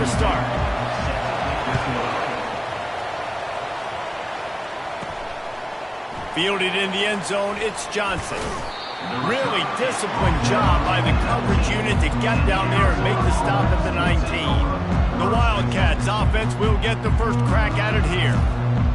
to start. Fielded in the end zone, it's Johnson. Really disciplined job by the coverage unit to get down there and make the stop at the 19. The Wildcats offense will get the first crack at it here.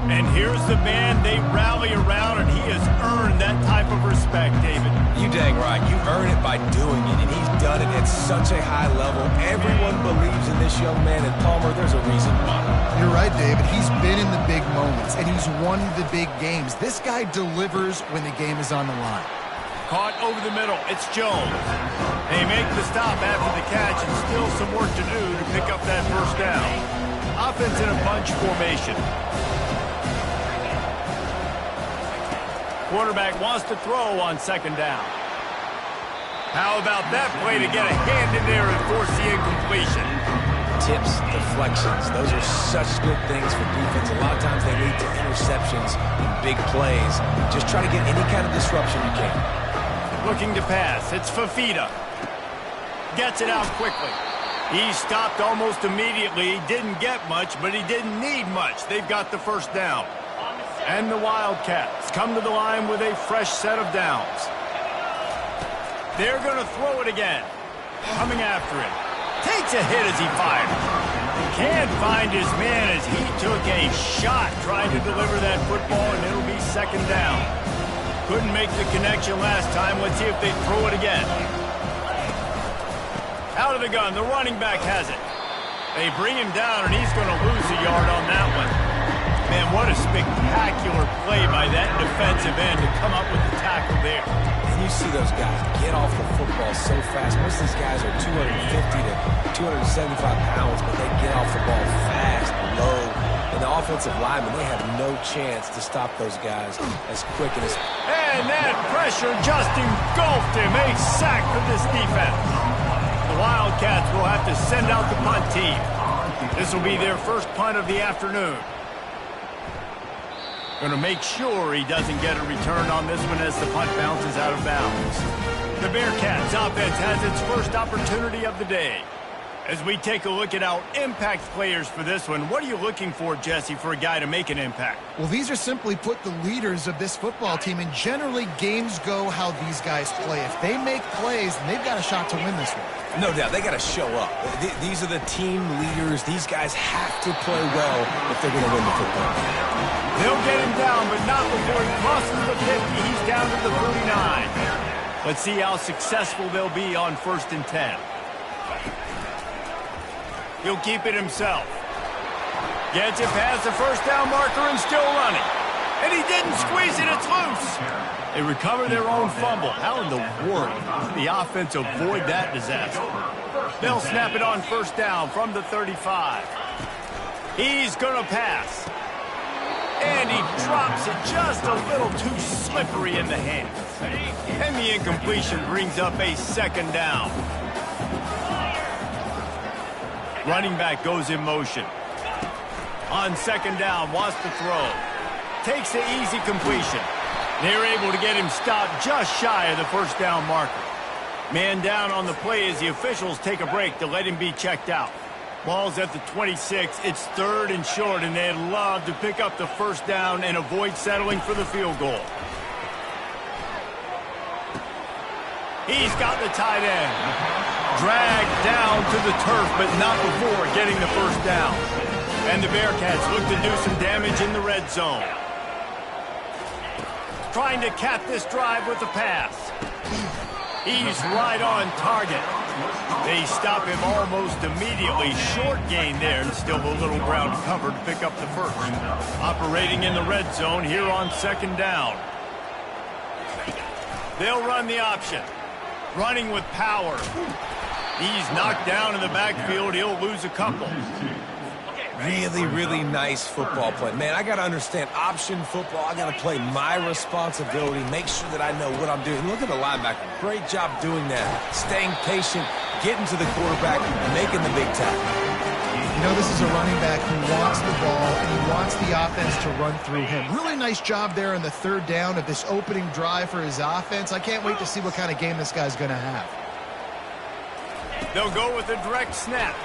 And here's the man they rally around, and he has earned that type of respect, David. You dang right. You earn it by doing it, and he's done it at such a high level. Everyone believes in this young man, and Palmer, there's a reason why. You're right, David. He's been in the big moments, and he's won the big games. This guy delivers when the game is on the line. Caught over the middle. It's Jones. They make the stop after the catch, and still some work to do to pick up that first down. Offense in a bunch formation. Quarterback wants to throw on second down. How about that play to get a hand in there and force the incompletion? Tips, deflections, those are such good things for defense. A lot of times they lead to interceptions and big plays. Just try to get any kind of disruption you can. Looking to pass. It's Fafita. Gets it out quickly. He stopped almost immediately. Didn't get much, but he didn't need much. They've got the first down. And the Wildcats come to the line with a fresh set of downs. They're going to throw it again. Coming after him. Takes a hit as he fires. Can't find his man as he took a shot trying to deliver that football, and it'll be second down. Couldn't make the connection last time. Let's see if they throw it again. Out of the gun. The running back has it. They bring him down, and he's going to lose a yard on that one. Man, what a spectacular play by that defensive end to come up with the tackle there. And you see those guys get off the football so fast. Most of these guys are 250 to 275 pounds, but they get off the ball fast, low. And the offensive linemen, they have no chance to stop those guys as quick and as... And that pressure just engulfed him. A sack for this defense. The Wildcats will have to send out the punt team. This will be their first punt of the afternoon. Going to make sure he doesn't get a return on this one as the punt bounces out of bounds. The Bearcats offense has its first opportunity of the day. As we take a look at our impact players for this one, what are you looking for, Jesse, for a guy to make an impact? Well, these are simply put the leaders of this football team, and generally games go how these guys play. If they make plays, then they've got a shot to win this one. No doubt, they got to show up. These are the team leaders. These guys have to play well if they're going to win the football game. They'll get him down, but not before he crosses the 50. He's down to the 39. Let's see how successful they'll be on 1st and 10. He'll keep it himself. Gets it past the first down marker and still running. And he didn't squeeze it. It's loose. They recover their own fumble. How in the world did the offense avoid that disaster? They'll snap it on 1st down from the 35. He's going to pass. And he drops it just a little too slippery in the hands. And the incompletion brings up a 2nd down. Running back goes in motion. On 2nd down, wants to throw. Takes the easy completion. They're able to get him stopped just shy of the 1st down marker. Man down on the play as the officials take a break to let him be checked out. Ball's at the 26. It's 3rd and short, and they'd love to pick up the 1st down and avoid settling for the field goal. He's got the tight end. Dragged down to the turf, but not before getting the 1st down. And the Bearcats look to do some damage in the red zone. Trying to cap this drive with a pass. He's right on target. They stop him almost immediately. Short gain there, and still a little ground cover to pick up the 1st. Operating in the red zone here on 2nd down. They'll run the option. Running with power. He's knocked down in the backfield. He'll lose a couple. Really, really nice football play. Man, I got to understand option football. I got to play my responsibility, make sure that I know what I'm doing. Look at the linebacker. Great job doing that. Staying patient, getting to the quarterback, making the big tackle. You know, this is a running back who wants the ball, and he wants the offense to run through him. Really nice job there in the 3rd down of this opening drive for his offense. I can't wait to see what kind of game this guy's going to have. They'll go with a direct snap.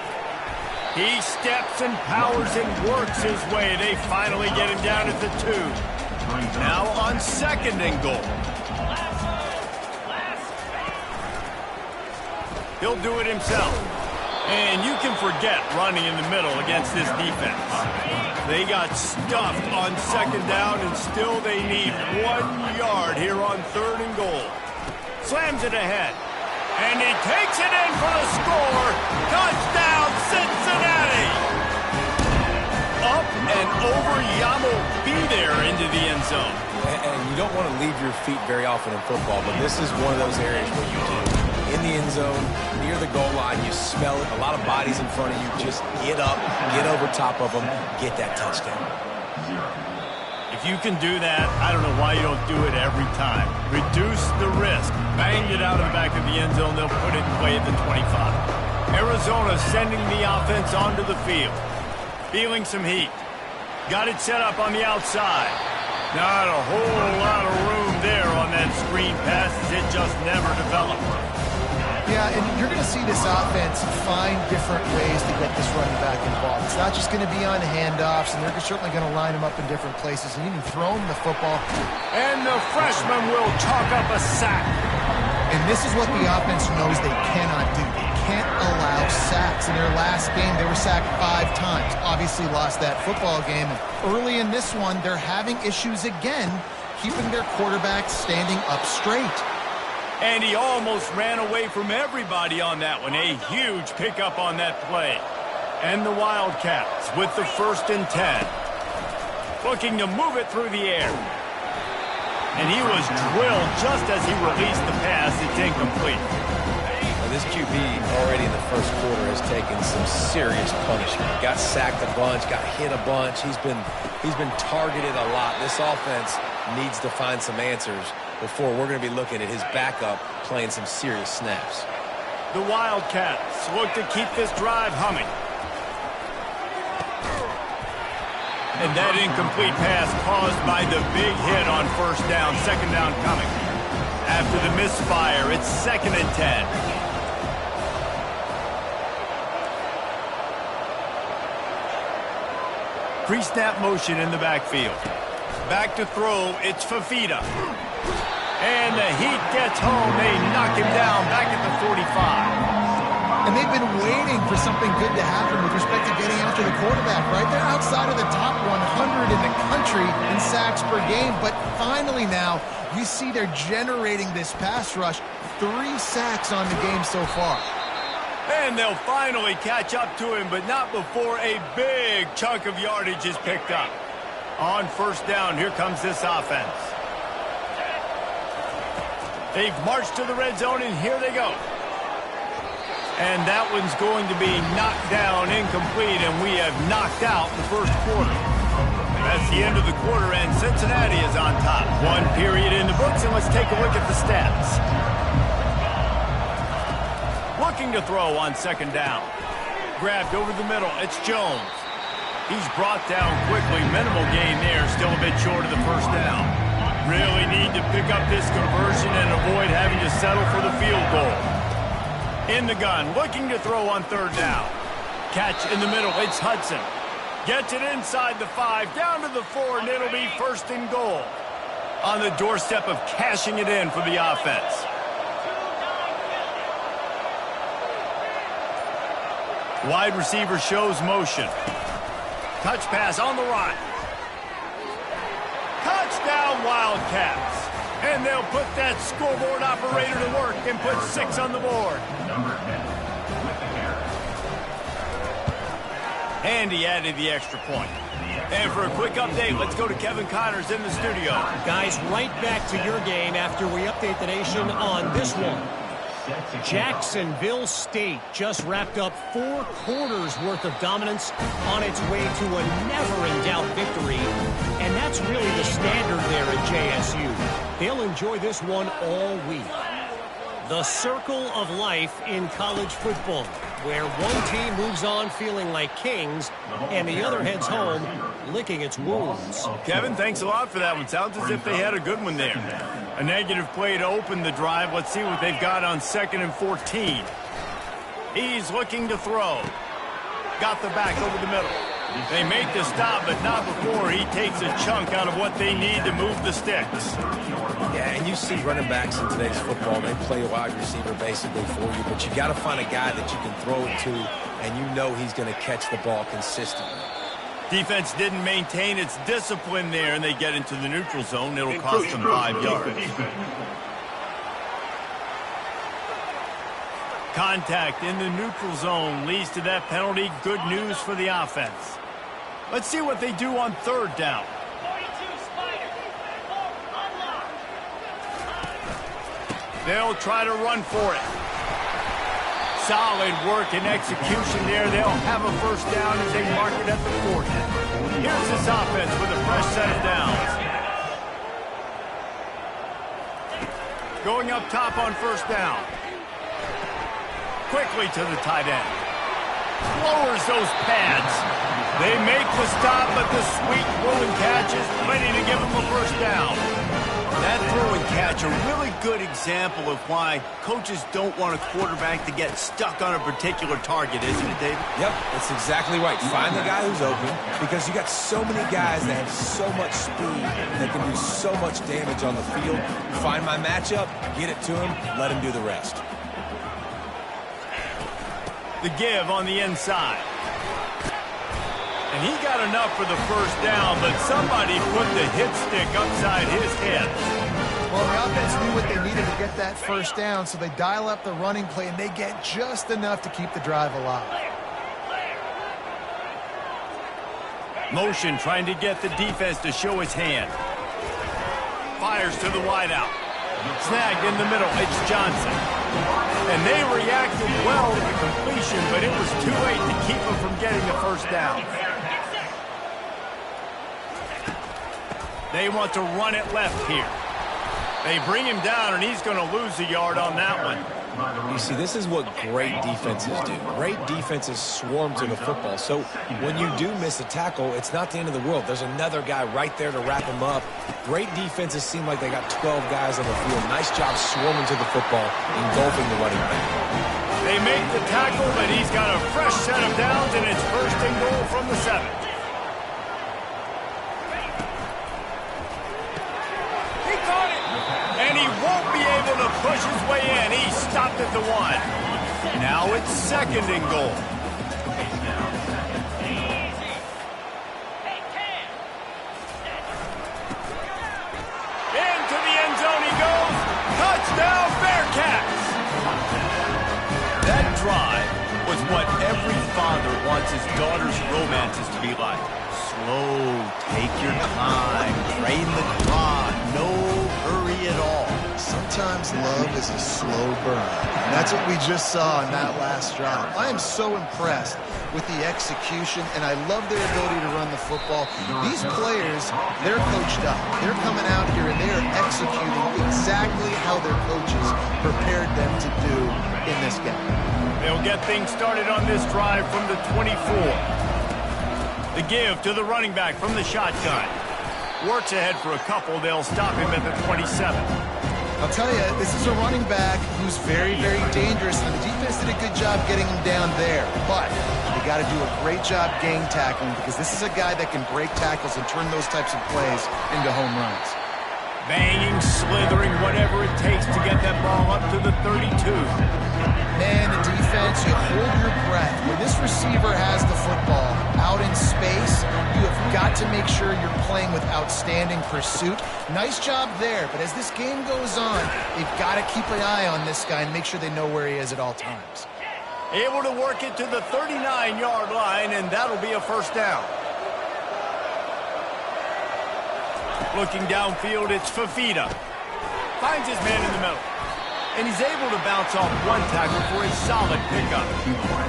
He steps and powers and works his way. They finally get him down at the 2. Now on 2nd and goal. He'll do it himself. And you can forget running in the middle against this defense. They got stuffed on 2nd down, and still they need 1 yard here on 3rd and goal. Slams it ahead. And he takes it in for the score. Touchdown, Cincinnati! Up and over Yamo be there into the end zone. And you don't want to leave your feet very often in football, but this is one of those areas where you do. In the end zone, near the goal line, you smell it. A lot of bodies in front of you. Just get up, get over top of them, get that touchdown. If you can do that, I don't know why you don't do it every time. Reduce the risk. Bang it out of the back of the end zone. They'll put it in play at the 25. Arizona sending the offense onto the field. Feeling some heat. Got it set up on the outside. Not a whole lot of room there on that screen pass. It just never developed. Yeah, and you're going to see this offense find different ways to get this running back involved. It's not just going to be on handoffs, and they're certainly going to line him up in different places and even throw him the football. And the freshman will chalk up a sack. And this is what the offense knows they cannot do. They can't allow sacks. In their last game, they were sacked 5 times. Obviously lost that football game. And early in this one, they're having issues again, keeping their quarterback standing up straight. And he almost ran away from everybody on that one. A huge pickup on that play. And the Wildcats with the 1st and 10. Looking to move it through the air. And he was drilled just as he released the pass. It's incomplete. Well, this QB already in the 1st quarter has taken some serious punishment. Got sacked a bunch, got hit a bunch. He's been targeted a lot. This offense needs to find some answers before we're going to be looking at his backup playing some serious snaps. The Wildcats look to keep this drive humming. And that incomplete pass caused by the big hit on 1st down, 2nd down coming. After the misfire, it's 2nd and 10. Pre-snap motion in the backfield. Back to throw, it's Fafita. And the heat gets home. They knock him down back at the 45. And they've been waiting for something good to happen with respect to getting after the quarterback, right? They're outside of the top 100 in the country in sacks per game. But finally now, we see they're generating this pass rush. 3 sacks on the game so far. And they'll finally catch up to him, but not before a big chunk of yardage is picked up. On 1st down, here comes this offense. They've marched to the red zone, and here they go. And that one's going to be knocked down, incomplete, and we have knocked out the 1st quarter. That's the end of the quarter, and Cincinnati is on top. 1 period in the books, and let's take a look at the stats. Looking to throw on 2nd down. Grabbed over the middle, it's Jones. He's brought down quickly. Minimal gain there, still a bit short of the 1st down. Really need to pick up this conversion and avoid having to settle for the field goal. In the gun, looking to throw on 3rd down. Catch in the middle, it's Hudson. Gets it inside the 5, down to the 4, and it'll be 1st and goal. On the doorstep of cashing it in for the offense. Wide receiver shows motion. Touch pass on the right. Touchdown Wildcats. And they'll put that scoreboard operator to work and put 6 on the board. And he added the extra point. And for a quick update, let's go to Kevin Connors in the studio. Guys, right back to your game after we update the nation on this one. Jacksonville State just wrapped up 4 quarters worth of dominance on its way to a never-in-doubt victory. And that's really the standard there at JSU. They'll enjoy this one all week. The circle of life in college football, where one team moves on feeling like kings and the other heads home licking its wounds. Kevin, thanks a lot for that one. Sounds as if they had a good one there. A negative play to open the drive. Let's see what they've got on 2nd and 14. He's looking to throw. got the back over the middle. They make the stop, but not before he takes a chunk out of what they need to move the sticks. Yeah, and you see running backs in today's football, they play a wide receiver basically for you, but you got to find a guy that you can throw it to, and you know he's going to catch the ball consistently. Defense didn't maintain its discipline there, and they get into the neutral zone. It'll cost them 5 yards. Contact in the neutral zone leads to that penalty. Good news for the offense. Let's see what they do on third down. They'll try to run for it. Solid work and execution there. They'll have a first down as they mark it at the 40. Here's this offense with a fresh set of downs. Going up top on first down. Quickly to the tight end. Lowers those pads. They make the stop, but the sweet throw and catch is plenty to give them a first down. That throw and catch, a really good example of why coaches don't want a quarterback to get stuck on a particular target, isn't it, David? Yep, that's exactly right. Find the guy who's open, because you got so many guys that have so much speed that can do so much damage on the field. Find my matchup, get it to him, let him do the rest. The give on the inside. And he got enough for the first down, but somebody put the hit stick upside his head. Well, the offense knew what they needed to get that first down, so they dial up the running play, and they get just enough to keep the drive alive. Motion trying to get the defense to show his hand. Fires to the wideout. Snagged in the middle. It's Johnson. And they reacted well to the completion, but it was too late to keep him from getting the first down. They want to run it left here. They bring him down, and he's going to lose a yard on that one. You see, this is what great defenses do. Great defenses swarm to the football. So when you do miss a tackle, it's not the end of the world. There's another guy right there to wrap him up. Great defenses seem like they got 12 guys on the field. Nice job swarming to the football, engulfing the running back. They make the tackle, but he's got a fresh set of downs, and it's first and goal from the 7. He caught it, and he won't be able to push his way in. He stopped at the 1. Now it's second and goal. Into the end zone he goes. Touchdown, Bearcats! That drive was what every father wants his daughter's romances to be like. Slow, take your time, train the clock, no hurry at all. Sometimes love is a slow burn. And that's what we just saw in that last drive. I am so impressed with the execution, and I love their ability to run the football. These players, they're coached up. They're coming out here, and they are executing exactly how their coaches prepared them to do in this game. They'll get things started on this drive from the 24. The give to the running back from the shotgun. Works ahead for a couple. They'll stop him at the 27. I'll tell you, this is a running back who's very, very dangerous, and the defense did a good job getting him down there. But they got to do a great job gang tackling, because this is a guy that can break tackles and turn those types of plays into home runs. Banging, slithering, whatever it takes to get that ball up to the 32. Man, the defense, you hold your breath. When this receiver has the football out in space, you have got to make sure you're playing with outstanding pursuit. Nice job there, but as this game goes on, they've got to keep an eye on this guy and make sure they know where he is at all times. Able to work it to the 39-yard line, and that'll be a first down. Looking downfield, it's Fafita. Finds his man in the middle. And he's able to bounce off one tackle for a solid pickup.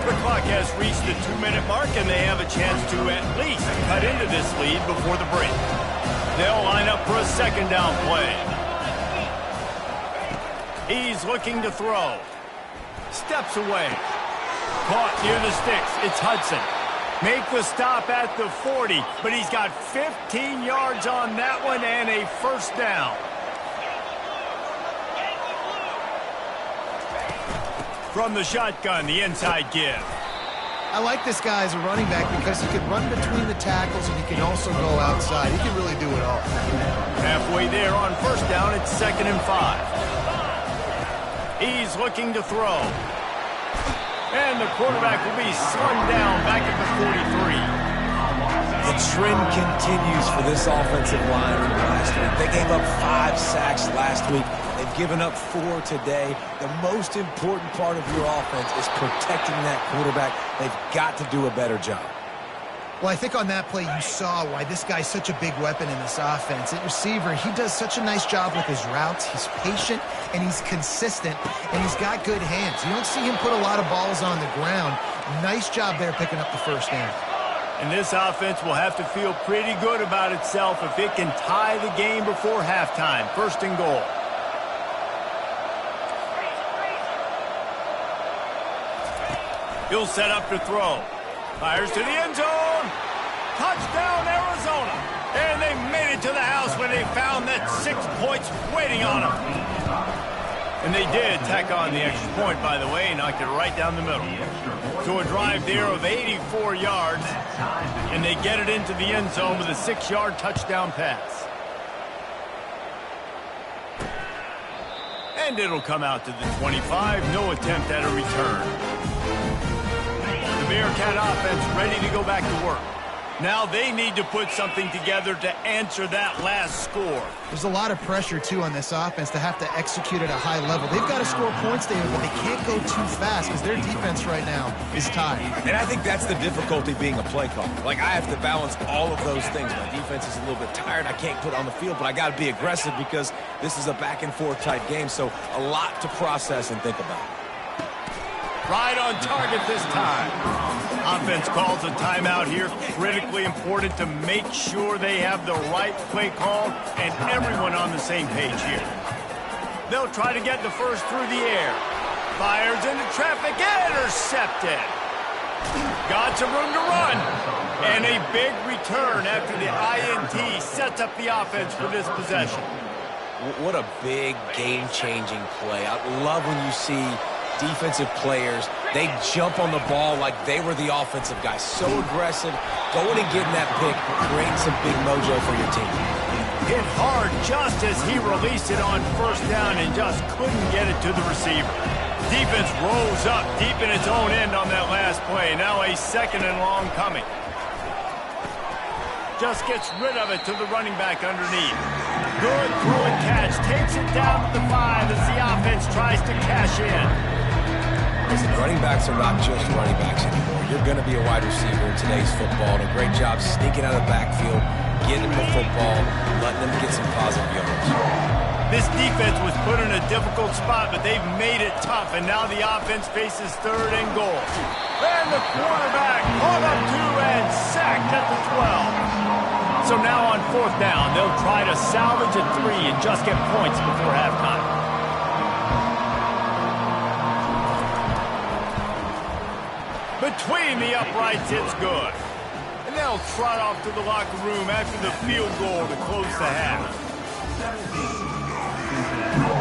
The clock has reached the 2-minute mark, and they have a chance to at least cut into this lead before the break. They'll line up for a second down play. He's looking to throw. Steps away. Caught near the sticks. It's Hudson. Make the stop at the 40, but he's got 15 yards on that one and a first down. From the shotgun, the inside give. I like this guy as a running back because he can run between the tackles and he can also go outside. He can really do it all. Halfway there on first down, it's 2nd and 5. He's looking to throw. And the quarterback will be slung down back at the 43. The trend continues for this offensive line from last week. They gave up 5 sacks last week. They've given up 4 today. The most important part of your offense is protecting that quarterback. They've got to do a better job. Well, I think on that play you saw why this guy's such a big weapon in this offense. At receiver, he does such a nice job with his routes. He's patient, and he's consistent, and he's got good hands. You don't see him put a lot of balls on the ground. Nice job there picking up the first down. And this offense will have to feel pretty good about itself if it can tie the game before halftime. 1st and goal. He'll set up to throw. Fires to the end zone. Touchdown, Arizona. And they made it to the house when they found that 6 points waiting on them. And they did tack on the extra point, by the way, knocked it right down the middle. So a drive there of 84 yards, and they get it into the end zone with a 6-yard touchdown pass. And it'll come out to the 25. No attempt at a return. The Bearcat offense ready to go back to work. Now they need to put something together to answer that last score. There's a lot of pressure, too, on this offense to have to execute at a high level. They've got to score points, David, but they can't go too fast because their defense right now is tied. And I think that's the difficulty being a play caller. Like, I have to balance all of those things. My defense is a little bit tired. I can't put on the field, but I got to be aggressive because this is a back-and-forth type game, so a lot to process and think about. Right on target this time. Offense calls a timeout here. Critically important to make sure they have the right play call and everyone on the same page here. They'll try to get the first through the air. Fires into traffic. Intercepted. Got some room to run. And a big return after the INT sets up the offense for this possession. What a big game-changing play. I love when you see defensive players, they jump on the ball like they were the offensive guys. So aggressive, going and getting that pick, creating some big mojo for your team. Hit hard just as he released it on first down and just couldn't get it to the receiver. Defense rolls up deep in its own end on that last play. Now a 2nd and long coming. Just gets rid of it to the running back underneath. Good throw and catch. Takes it down to the 5 as the offense tries to cash in. Listen, running backs are not just running backs anymore. You're going to be a wide receiver in today's football. And a great job sneaking out of the backfield, getting them the football, letting them get some positive yards. This defense was put in a difficult spot, but they've made it tough. And now the offense faces 3rd and goal. And the quarterback caught up 2 and sacked at the 12. So now on 4th down, they'll try to salvage a 3 and just get points before halftime. Between the uprights, it's good. And they'll trot off to the locker room after the field goal to close the half.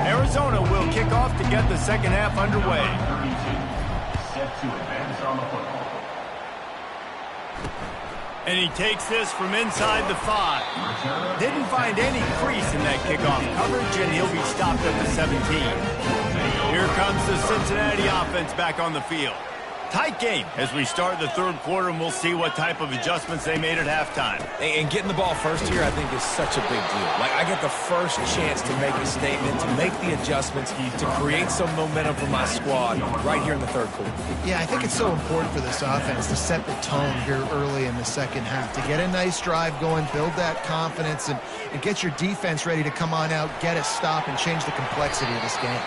Arizona will kick off to get the 2nd half underway. And he takes this from inside the 5. Didn't find any crease in that kickoff coverage, and he'll be stopped at the 17. Here comes the Cincinnati offense back on the field. Tight game as we start the 3rd quarter, and we'll see what type of adjustments they made at halftime. And getting the ball first here, I think, is such a big deal. Like, I get the first chance to make a statement, to make the adjustments, to create some momentum for my squad right here in the 3rd quarter. Yeah, I think it's so important for this offense to set the tone here early in the 2nd half, to get a nice drive going, build that confidence, and get your defense ready to come on out, get a stop, and change the complexity of this game.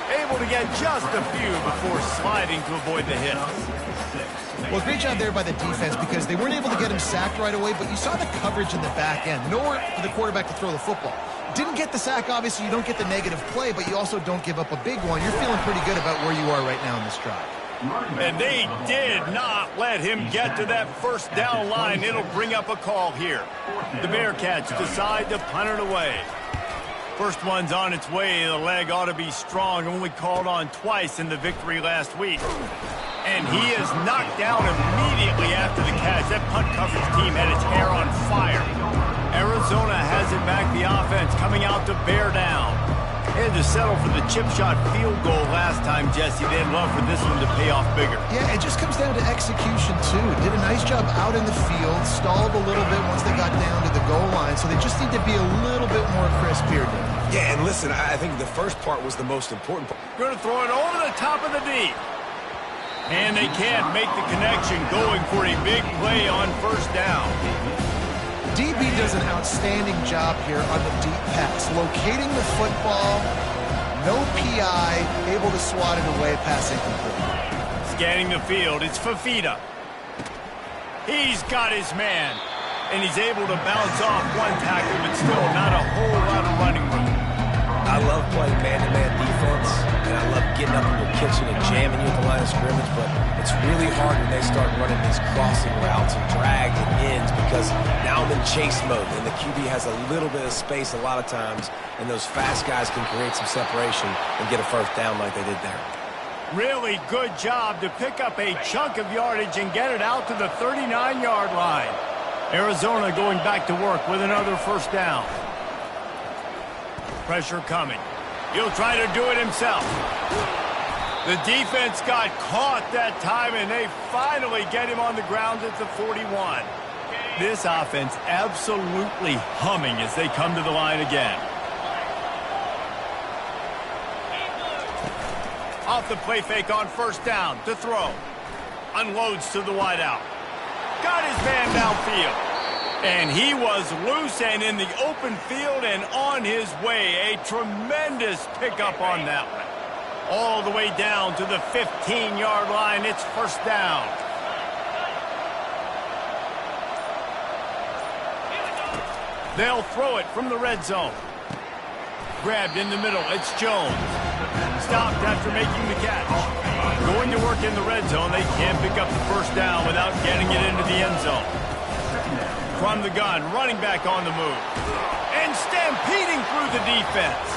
Able to get just a few before sliding to avoid the hit. Well, great job there by the defense because they weren't able to get him sacked right away, but you saw the coverage in the back end. Nowhere for the quarterback to throw the football. Didn't get the sack, obviously. You don't get the negative play, but you also don't give up a big one. You're feeling pretty good about where you are right now in this drive. And they did not let him get to that first down line. It'll bring up a call here. The Bearcats decide to punt it away. First one's on its way. The leg ought to be strong. Only called on twice in the victory last week. And he is knocked down immediately after the catch. That punt coverage team had its hair on fire. Arizona has it back. The offense coming out to bear down. They had to settle for the chip shot field goal last time, Jesse. They'd love for this one to pay off bigger. Yeah, it just comes down to execution, too. Did a nice job out in the field, stalled a little bit once they got down to the goal line, so they just need to be a little bit more crisp here, Dave. Yeah, and listen, I think the first part was the most important part. Going to throw it over the top of the D. And they can't make the connection, going for a big play on first down. DB does an outstanding job here on the deep pass, locating the football, no PI, able to swat it away, passing complete. Scanning the field, it's Fafita. He's got his man, and he's able to bounce off one tackle, but still not a whole lot of running room. I love playing man-to-man defense, and I love getting up in your kitchen and jamming you at the line of scrimmage, but it's really hard when they start running these crossing routes and drag and ends, because now I'm in chase mode, and the QB has a little bit of space a lot of times, and those fast guys can create some separation and get a first down like they did there. Really good job to pick up a chunk of yardage and get it out to the 39-yard line. Arizona going back to work with another first down. Pressure coming. He'll try to do it himself. The defense got caught that time, and they finally get him on the ground at the 41. This offense absolutely humming as they come to the line again. Off the play fake on first down to throw. Unloads to the wideout. Got his man downfield. And he was loose and in the open field and on his way. A tremendous pickup on that one. All the way down to the 15-yard line. It's first down. They'll throw it from the red zone. Grabbed in the middle. It's Jones. Stopped after making the catch. Going to work in the red zone. They can't pick up the first down without getting it into the end zone. From the gun, running back on the move. And stampeding through the defense.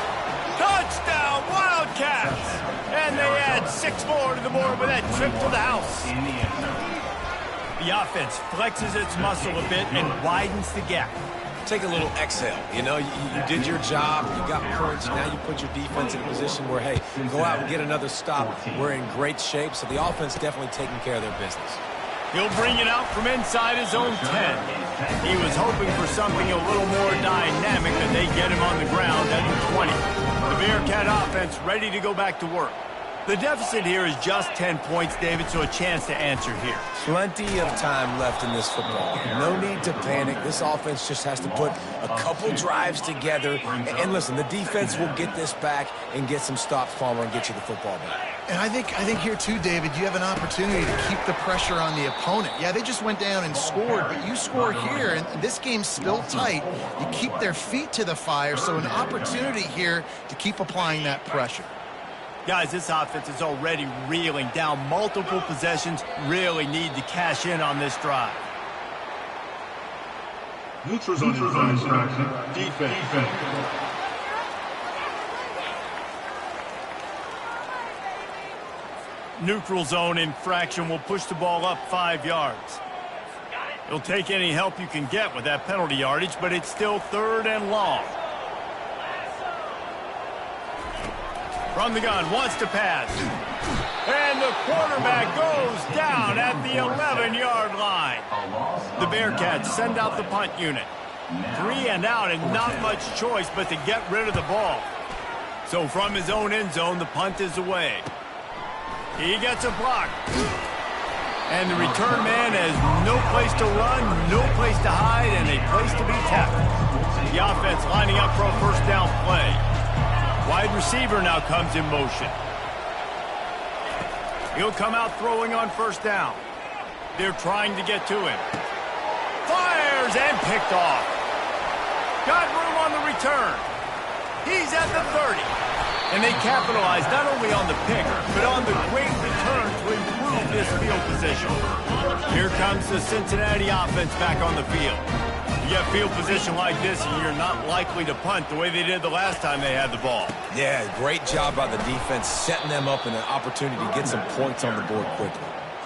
Touchdown, Wildcats! And they add 6 more to the board with that trip to the house. The offense flexes its muscle a bit and widens the gap. Take a little exhale. You know, you did your job, you got points, now you put your defense in a position where, hey, go out and get another stop. We're in great shape, so the offense definitely taking care of their business. He'll bring it out from inside his own 10. He was hoping for something a little more dynamic, and they get him on the ground at the 20. The Bearcat offense ready to go back to work. The deficit here is just 10 points, David, so a chance to answer here. Plenty of time left in this football game. No need to panic. This offense just has to put a couple drives together. And listen, the defense will get this back and get some stops, Palmer, and get you the football back. And I think here, too, David, you have an opportunity to keep the pressure on the opponent. Yeah, they just went down and scored, but you score here, and this game's still tight. You keep their feet to the fire, so an opportunity here to keep applying that pressure. Guys, this offense is already reeling down multiple possessions. Really need to cash in on this drive. Neutral zone infraction. Defense. Neutral zone infraction will push the ball up 5 yards. You'll take any help you can get with that penalty yardage, but it's still 3rd and long. From the gun, wants to pass. And the quarterback goes down at the 11-yard line. The Bearcats send out the punt unit. 3 and out and not much choice but to get rid of the ball. So from his own end zone, the punt is away. He gets a block. And the return man has no place to run, no place to hide, and a place to be tackled. The offense lining up for a first down play. Wide receiver now comes in motion. He'll come out throwing on first down. They're trying to get to him. Fires and picked off. Got room on the return. He's at the 30. And they capitalize not only on the pick, but on the great return to improve this field position. Here comes the Cincinnati offense back on the field. You get field position like this, and you're not likely to punt the way they did the last time they had the ball. Yeah, great job by the defense, setting them up in an opportunity to get some points on the board quickly.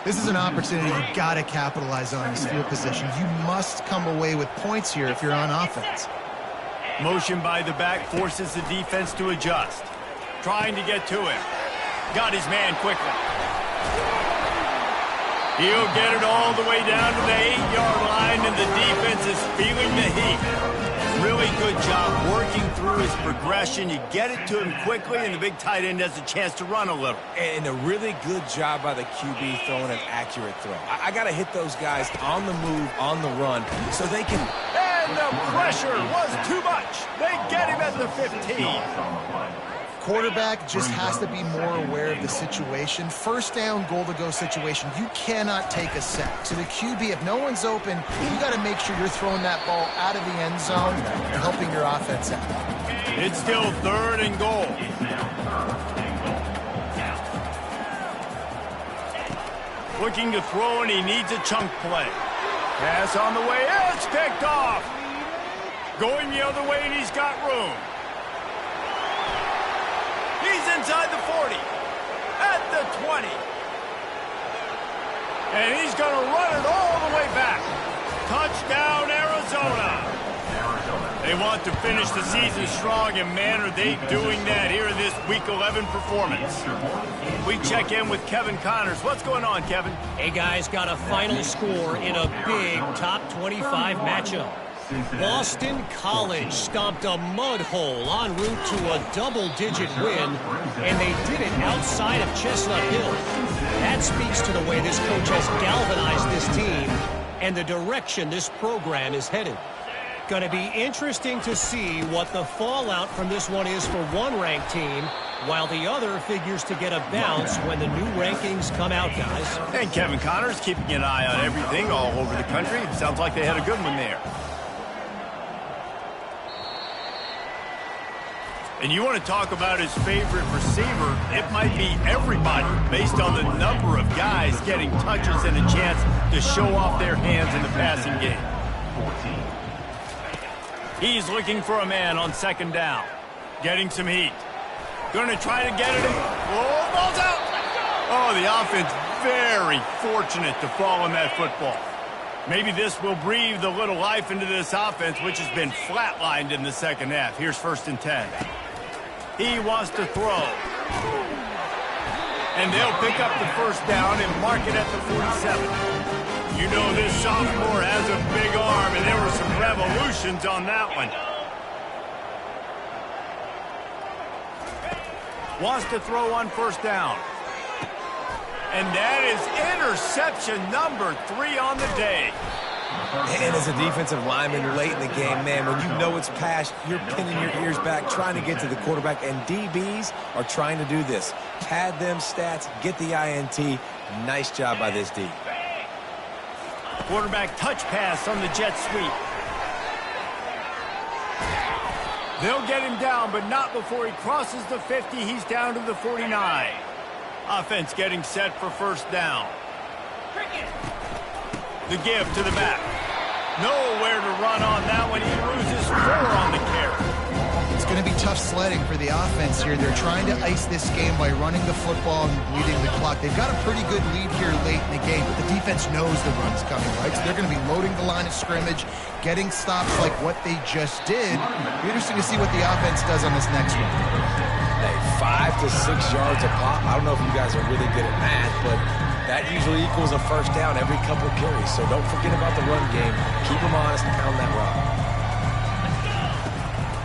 This is an opportunity you got to capitalize on this field position. You must come away with points here if you're on offense. Motion by the back forces the defense to adjust. Trying to get to him. Got his man quickly. He'll get it all the way down to the 8-yard line, and the defense is feeling the heat. Really good job working through his progression. You get it to him quickly, and the big tight end has a chance to run a little. And a really good job by the QB throwing an accurate throw. I got to hit those guys on the move, on the run, so they can... And the pressure was too much. They get him at the 15. Quarterback just has to be more aware of the situation. First down, goal-to-go situation. You cannot take a sack. So the QB, if no one's open, you got to make sure you're throwing that ball out of the end zone and helping your offense out. It's still 3rd and goal. Looking to throw, and he needs a chunk play. Pass on the way. It's picked off. Going the other way, and he's got room. He's inside the 40, at the 20. And he's going to run it all the way back. Touchdown, Arizona. They want to finish the season strong, and man, are they doing that here in this Week 11 performance. We check in with Kevin Connors. What's going on, Kevin? Hey, guys, got a final score in a big top 25 matchup. Boston College stomped a mud hole en route to a double-digit win, and they did it outside of Chestnut Hill. That speaks to the way this coach has galvanized this team and the direction this program is headed. Going to be interesting to see what the fallout from this one is for one ranked team, while the other figures to get a bounce when the new rankings come out, guys. And Kevin Connors keeping an eye on everything all over the country. Sounds like they had a good one there. And you want to talk about his favorite receiver, it might be everybody based on the number of guys getting touches and a chance to show off their hands in the passing game. He's looking for a man on 2nd down. Getting some heat. Going to try to get it in. Oh, ball's out! Oh, the offense very fortunate to fall on that football. Maybe this will breathe a little life into this offense, which has been flatlined in the second half. Here's 1st and 10. He wants to throw. And they'll pick up the 1st down and mark it at the 47. You know this sophomore has a big arm, and there were some revolutions on that one. Wants to throw on 1st down. And that is interception number 3 on the day. And as a defensive lineman late in the game, man, when you know it's past, you're pinning your ears back, trying to get to the quarterback, and DBs are trying to do this. Pad them stats, get the INT. Nice job by this D. Quarterback touch pass on the jet sweep. They'll get him down, but not before he crosses the 50. He's down to the 49. Offense getting set for 1st down. The give to the back. Nowhere to run on that one. He loses 4 on the carry. It's going to be tough sledding for the offense here. They're trying to ice this game by running the football and bleeding the clock. They've got a pretty good lead here late in the game, but the defense knows the run's coming, right? So they're going to be loading the line of scrimmage, getting stops like what they just did. It'll be interesting to see what the offense does on this next one. Hey, 5 to 6 yards a pop. I don't know if you guys are really good at math, but that usually equals a 1st down every couple of carries. So don't forget about the run game. Keep them honest and pound that rock.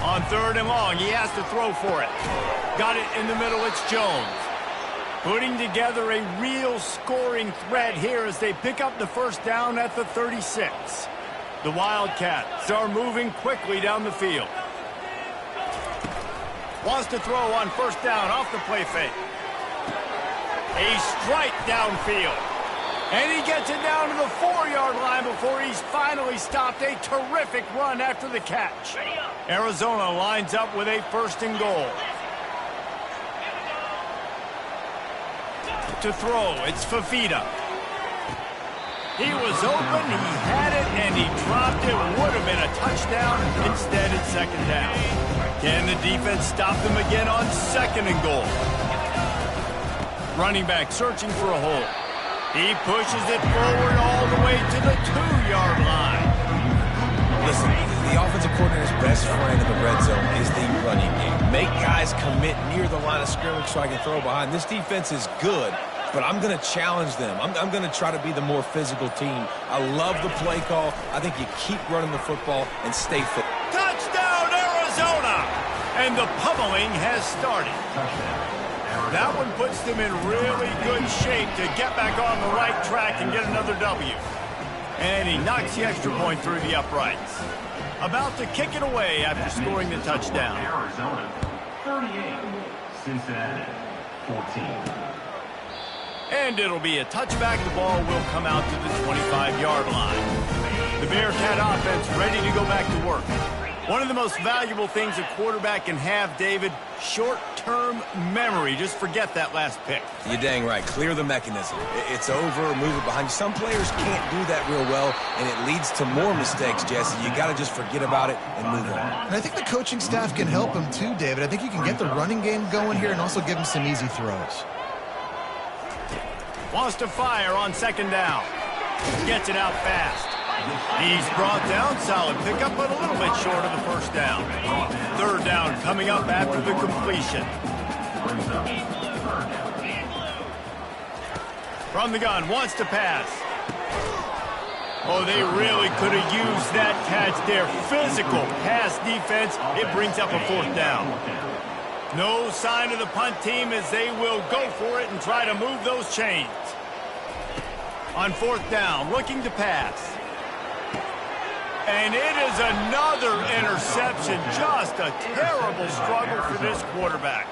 On 3rd and long, he has to throw for it. Got it in the middle, it's Jones. Putting together a real scoring threat here as they pick up the 1st down at the 36. The Wildcats are moving quickly down the field. Wants to throw on 1st down off the play fake. A strike downfield. And he gets it down to the 4-yard line before he's finally stopped. A terrific run after the catch. Arizona lines up with a 1st and goal. To throw, it's Fafita. He was open, he had it, and he dropped it. Would have been a touchdown. Instead, it's second down. Can the defense stop them again on second and goal? Running back searching for a hole. He pushes it forward all the way to the 2-yard line. Listen, the offensive coordinator's best friend in the red zone is the running game. Make guys commit near the line of scrimmage so I can throw behind. This defense is good, but I'm going to challenge them. I'm going to try to be the more physical team. I love the play call. I think you keep running the football and stay fit. Touchdown, Arizona! And the pummeling has started. That one puts them in really good shape to get back on the right track and get another W. And he knocks the extra point through the uprights. About to kick it away after scoring the touchdown. Arizona 38, Cincinnati 14. And it'll be a touchback. The ball will come out to the 25-yard line. The Bearcat offense ready to go back to work. One of the most valuable things a quarterback can have, David, short-term memory. Just forget that last pick. You're dang right. Clear the mechanism. It's over, move it behind you. Some players can't do that real well, and it leads to more mistakes, Jesse. You got to just forget about it and move on. And I think the coaching staff can help him too, David. I think you can get the running game going here and also give him some easy throws. Wants to fire on second down. Gets it out fast. He's brought down. Solid pickup, but a little bit short of the first down. Third down coming up after the completion. From the gun, wants to pass. Oh, they really could have used that catch there. Physical pass defense. It brings up a fourth down. No sign of the punt team as they will go for it and try to move those chains. On fourth down, looking to pass. And it is another interception. Just a terrible struggle for this quarterback.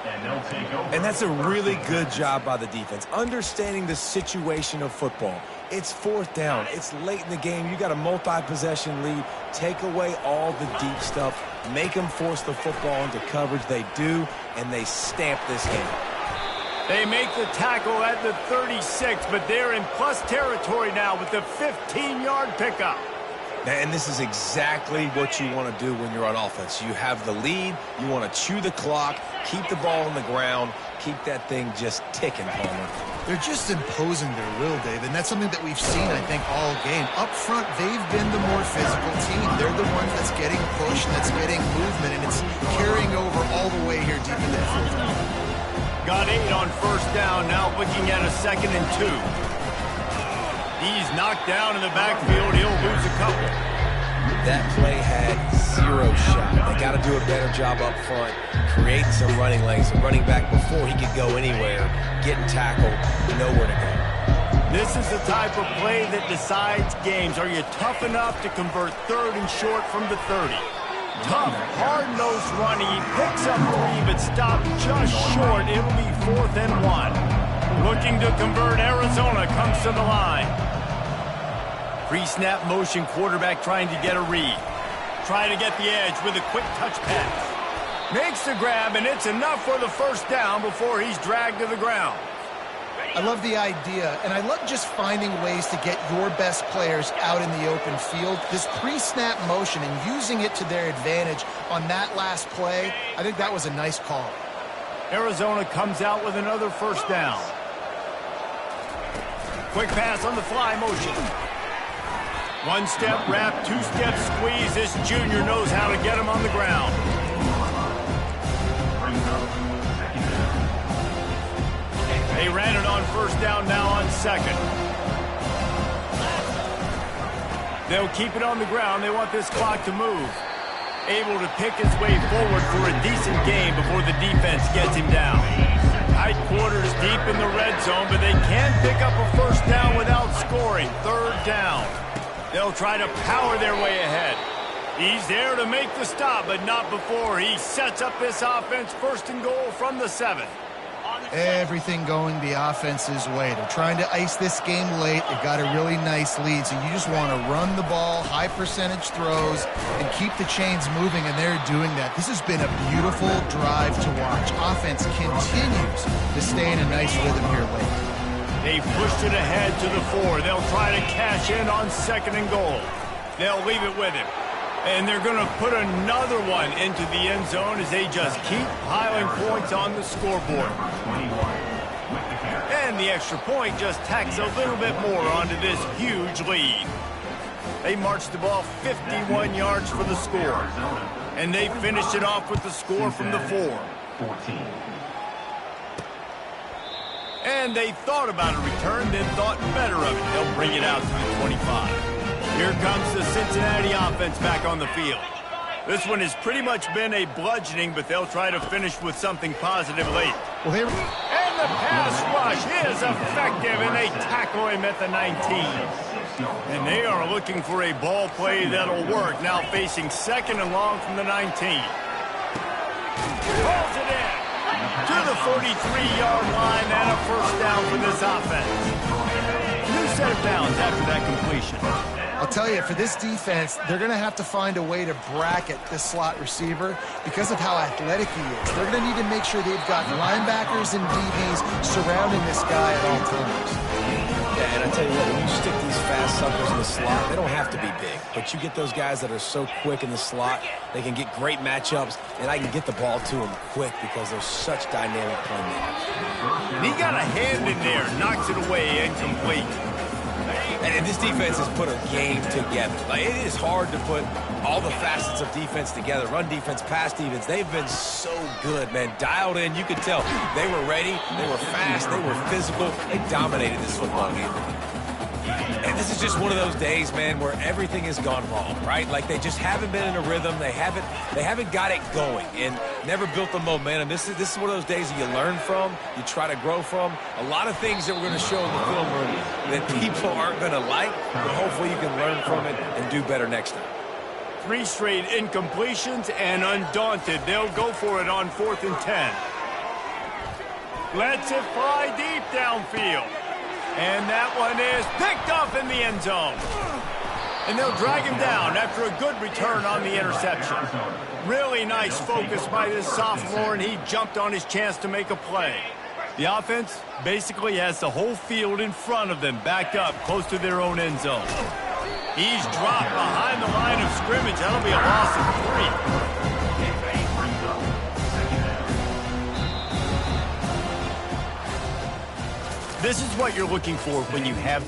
And that's a really good job by the defense, understanding the situation of football. It's fourth down. It's late in the game. You got a multi-possession lead. Take away all the deep stuff. Make them force the football into coverage. They do, and they stamp this game. They make the tackle at the 36, but they're in plus territory now with the 15-yard pickup. And this is exactly what you want to do when you're on offense. You have the lead. You want to chew the clock, keep the ball on the ground, keep that thing just ticking, Palmer. They're just imposing their will, Dave, and that's something that we've seen, I think, all game. Up front, they've been the more physical team. They're the ones that's getting pushed, that's getting movement, and it's carrying over all the way here deep into the fourth quarter. Got 8 on first down, now looking at a 2nd and 2. He's knocked down in the backfield. He'll lose a couple. That play had 0 shot. They got to do a better job up front, creating some running lanes. The running back, before he could go anywhere, getting tackled, nowhere to go. This is the type of play that decides games. Are you tough enough to convert 3rd and short from the 30? Tough, hard-nosed running. He picks up 3, but stopped just short. It'll be 4th and 1. Looking to convert. Arizona comes to the line. Pre-snap motion, quarterback trying to get a read. Trying to get the edge with a quick touch pass. Makes the grab, and it's enough for the first down before he's dragged to the ground. I love the idea, and I love just finding ways to get your best players out in the open field. This pre-snap motion and using it to their advantage on that last play, I think that was a nice call. Arizona comes out with another first down. Quick pass on the fly motion. 1-step wrap, 2-step squeeze. This junior knows how to get him on the ground. They ran it on first down, now on 2nd. They'll keep it on the ground. They want this clock to move. Able to pick his way forward for a decent game before the defense gets him down. Tight quarters deep in the red zone, but they can't pick up a first down without scoring. 3rd down. They'll try to power their way ahead. He's there to make the stop, but not before he sets up this offense. 1st and goal from the 7. Everything going the offense's way. They're trying to ice this game late. They've got a really nice lead, so you just want to run the ball, high percentage throws, and keep the chains moving, and they're doing that. This has been a beautiful drive to watch. Offense continues to stay in a nice rhythm here late. They pushed it ahead to the 4. They'll try to cash in on 2nd and goal. They'll leave it with him. And they're going to put another one into the end zone as they just keep piling points on the scoreboard. And the extra point just tacks a little bit more onto this huge lead. They marched the ball 51 yards for the score. And they finished it off with the score from the 4. 14. And they thought about a return, then thought better of it. They'll bring it out to the 25. Here comes the Cincinnati offense back on the field. This one has pretty much been a bludgeoning, but they'll try to finish with something positive late. Well, And the pass rush is effective, and they tackle him at the 19. And they are looking for a ball play that'll work, now facing 2nd and long from the 19. Pulls it in to the 43-yard line, and a first down for this offense. New set of downs after that completion. I'll tell you, for this defense, they're going to have to find a way to bracket this slot receiver because of how athletic he is. They're going to need to make sure they've got linebackers and DBs surrounding this guy at all times. Yeah, and I tell you what, when you stick these fast suckers in the slot, they don't have to be big. But you get those guys that are so quick in the slot, they can get great matchups, and I can get the ball to them quick because they're such dynamic playmakers. He got a hand in there, knocks it away, incomplete. And this defense has put a game together. Like, it is hard to put all the facets of defense together. Run defense, pass defense. They've been so good, man. Dialed in. You could tell they were ready. They were fast. They were physical. They dominated this football game. And this is just one of those days, man, where everything has gone wrong, right? Like, they just haven't been in a rhythm. They haven't got it going and never built the momentum. This is one of those days that you learn from, you try to grow from. A lot of things that we're going to show in the film room that people aren't going to like, but hopefully you can learn from it and do better next time. 3 straight incompletions, and undaunted, they'll go for it on 4th and 10. Lets it fly deep downfield. And that one is picked off in the end zone. And they'll drag him down after a good return on the interception. Really nice focus by this sophomore, and he jumped on his chance to make a play. The offense basically has the whole field in front of them, backed up close to their own end zone. He's dropped behind the line of scrimmage. That'll be a loss of 3. This is what you're looking for when you have